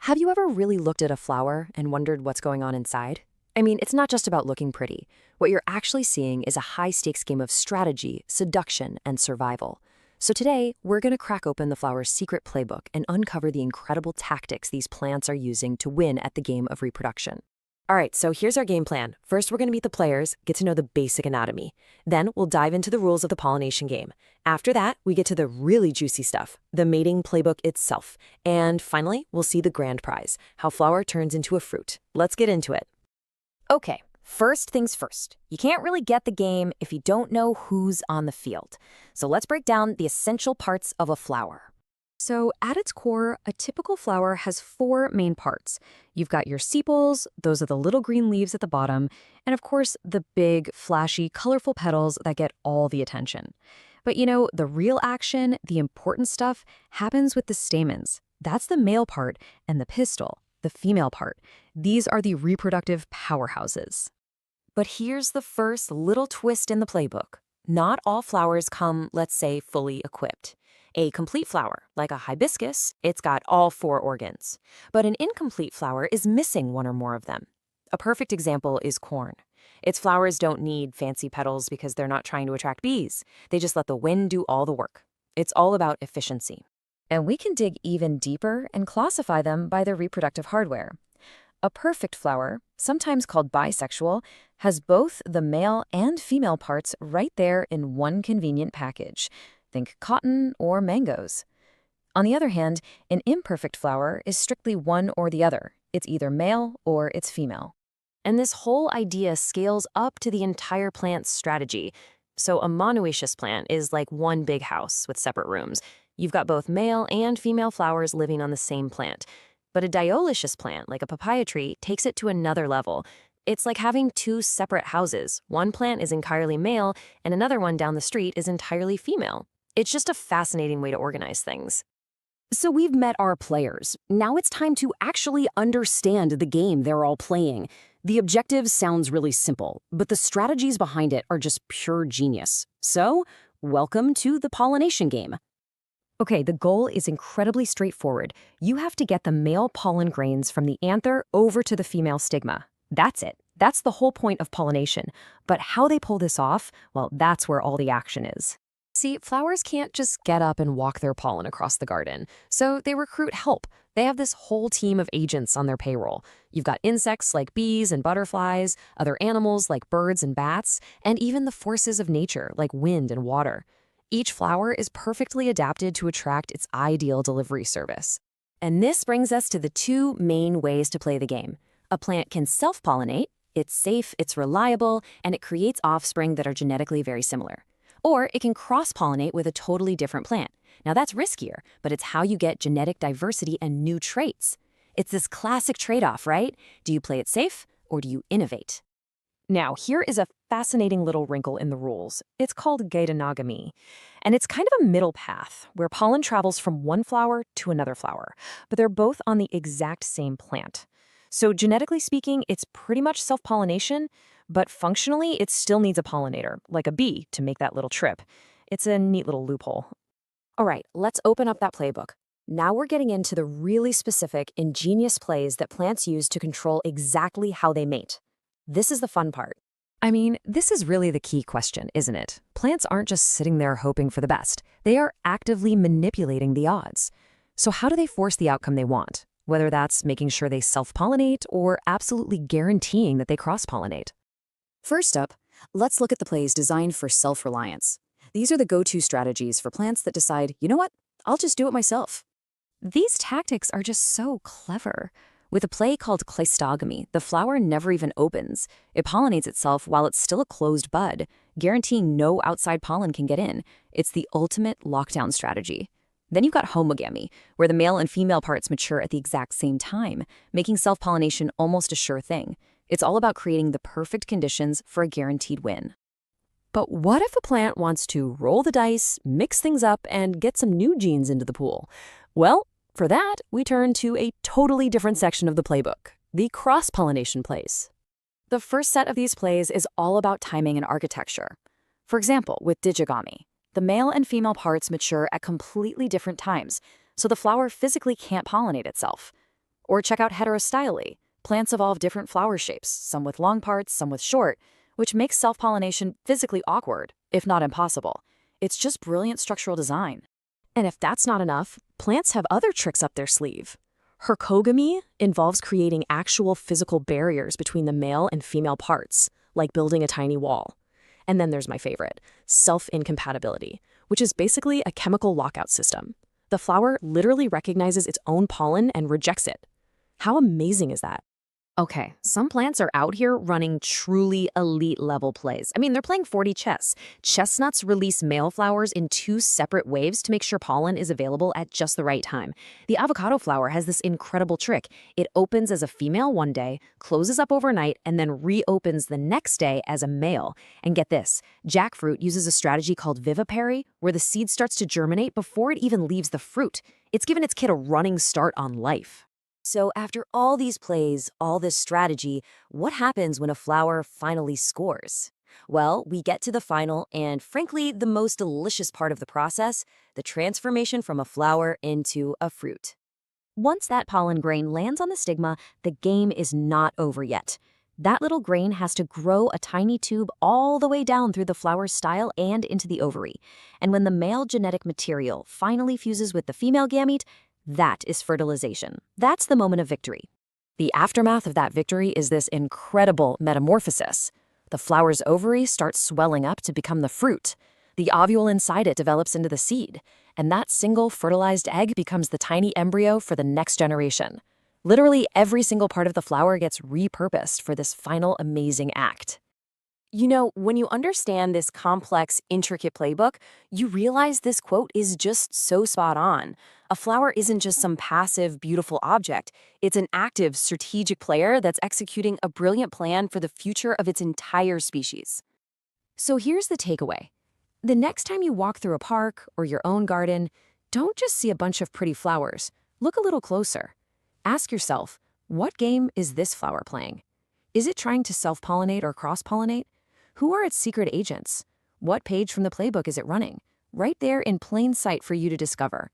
Have you ever really looked at a flower and wondered what's going on inside? I mean, it's not just about looking pretty. What you're actually seeing is a high-stakes game of strategy, seduction, and survival. So today, we're going to crack open the flower's secret playbook and uncover the incredible tactics these plants are using to win at the game of reproduction. All right, so here's our game plan. First, we're going to meet the players, get to know the basic anatomy. Then, we'll dive into the rules of the pollination game. After that, we get to the really juicy stuff, the mating playbook itself. And finally, we'll see the grand prize, how flower turns into a fruit. Let's get into it. Okay, first things first. You can't really get the game if you don't know who's on the field. So let's break down the essential parts of a flower. So at its core, a typical flower has four main parts. You've got your sepals, those are the little green leaves at the bottom, and of course, the big, flashy, colorful petals that get all the attention. But you know, the real action, the important stuff, happens with the stamens. That's the male part, and the pistil, the female part. These are the reproductive powerhouses. But here's the first little twist in the playbook. Not all flowers come, let's say, fully equipped. A complete flower, like a hibiscus, it's got all four organs. But an incomplete flower is missing one or more of them. A perfect example is corn. Its flowers don't need fancy petals because they're not trying to attract bees. They just let the wind do all the work. It's all about efficiency. And we can dig even deeper and classify them by their reproductive hardware. A perfect flower, sometimes called bisexual, has both the male and female parts right there in one convenient package. Think cotton or mangoes. On the other hand, an imperfect flower is strictly one or the other. It's either male or it's female. And this whole idea scales up to the entire plant's strategy. So a monoecious plant is like one big house with separate rooms. You've got both male and female flowers living on the same plant. But a dioecious plant, like a papaya tree, takes it to another level. It's like having two separate houses. One plant is entirely male, and another one down the street is entirely female. It's just a fascinating way to organize things. So we've met our players. Now it's time to actually understand the game they're all playing. The objective sounds really simple, but the strategies behind it are just pure genius. So, welcome to the pollination game. Okay, the goal is incredibly straightforward. You have to get the male pollen grains from the anther over to the female stigma. That's it. That's the whole point of pollination. But how they pull this off, well, that's where all the action is. See, flowers can't just get up and walk their pollen across the garden, so they recruit help. They have this whole team of agents on their payroll. You've got insects like bees and butterflies, other animals like birds and bats, and even the forces of nature like wind and water. Each flower is perfectly adapted to attract its ideal delivery service. And this brings us to the two main ways to play the game. A plant can self-pollinate, it's safe, it's reliable, and it creates offspring that are genetically very similar. Or it can cross-pollinate with a totally different plant. Now that's riskier, but it's how you get genetic diversity and new traits. It's this classic trade-off, right? Do you play it safe, or do you innovate? Now, here is a fascinating little wrinkle in the rules. It's called geitonogamy, and it's kind of a middle path where pollen travels from one flower to another flower, but they're both on the exact same plant. So genetically speaking, it's pretty much self-pollination, but functionally, it still needs a pollinator, like a bee, to make that little trip. It's a neat little loophole. All right, let's open up that playbook. Now we're getting into the really specific, ingenious plays that plants use to control exactly how they mate. This is the fun part. I mean, this is really the key question, isn't it? Plants aren't just sitting there hoping for the best. They are actively manipulating the odds. So how do they force the outcome they want? Whether that's making sure they self-pollinate or absolutely guaranteeing that they cross-pollinate. First up, let's look at the plays designed for self-reliance. These are the go-to strategies for plants that decide, you know what, I'll just do it myself. These tactics are just so clever. With a play called cleistogamy, the flower never even opens. It pollinates itself while it's still a closed bud, guaranteeing no outside pollen can get in. It's the ultimate lockdown strategy. Then you've got homogamy, where the male and female parts mature at the exact same time, making self-pollination almost a sure thing. It's all about creating the perfect conditions for a guaranteed win. But what if a plant wants to roll the dice, mix things up, and get some new genes into the pool? Well, for that, we turn to a totally different section of the playbook, the cross-pollination plays. The first set of these plays is all about timing and architecture. For example, with digigamy, the male and female parts mature at completely different times, so the flower physically can't pollinate itself. Or check out heterostyly. Plants evolve different flower shapes, some with long parts, some with short, which makes self-pollination physically awkward, if not impossible. It's just brilliant structural design. And if that's not enough, plants have other tricks up their sleeve. Hercogamy involves creating actual physical barriers between the male and female parts, like building a tiny wall. And then there's my favorite, self-incompatibility, which is basically a chemical lockout system. The flower literally recognizes its own pollen and rejects it. How amazing is that? Okay, some plants are out here running truly elite level plays. I mean, they're playing 40 chess. Chestnuts release male flowers in 2 separate waves to make sure pollen is available at just the right time. The avocado flower has this incredible trick. It opens as a female one day, closes up overnight, and then reopens the next day as a male. And get this, jackfruit uses a strategy called vivipary, where the seed starts to germinate before it even leaves the fruit. It's given its kid a running start on life. So after all these plays, all this strategy, what happens when a flower finally scores? Well, we get to the final and, frankly, the most delicious part of the process, the transformation from a flower into a fruit. Once that pollen grain lands on the stigma, the game is not over yet. That little grain has to grow a tiny tube all the way down through the flower's style and into the ovary. And when the male genetic material finally fuses with the female gamete, that is fertilization. That's the moment of victory. The aftermath of that victory is this incredible metamorphosis. The flower's ovary starts swelling up to become the fruit. The ovule inside it develops into the seed, and that single fertilized egg becomes the tiny embryo for the next generation. Literally every single part of the flower gets repurposed for this final amazing act. You know, when you understand this complex, intricate playbook, you realize this quote is just so spot on. A flower isn't just some passive, beautiful object. It's an active, strategic player that's executing a brilliant plan for the future of its entire species. So here's the takeaway. The next time you walk through a park or your own garden, don't just see a bunch of pretty flowers. Look a little closer. Ask yourself, what game is this flower playing? Is it trying to self-pollinate or cross-pollinate? Who are its secret agents? What page from the playbook is it running? Right there in plain sight for you to discover.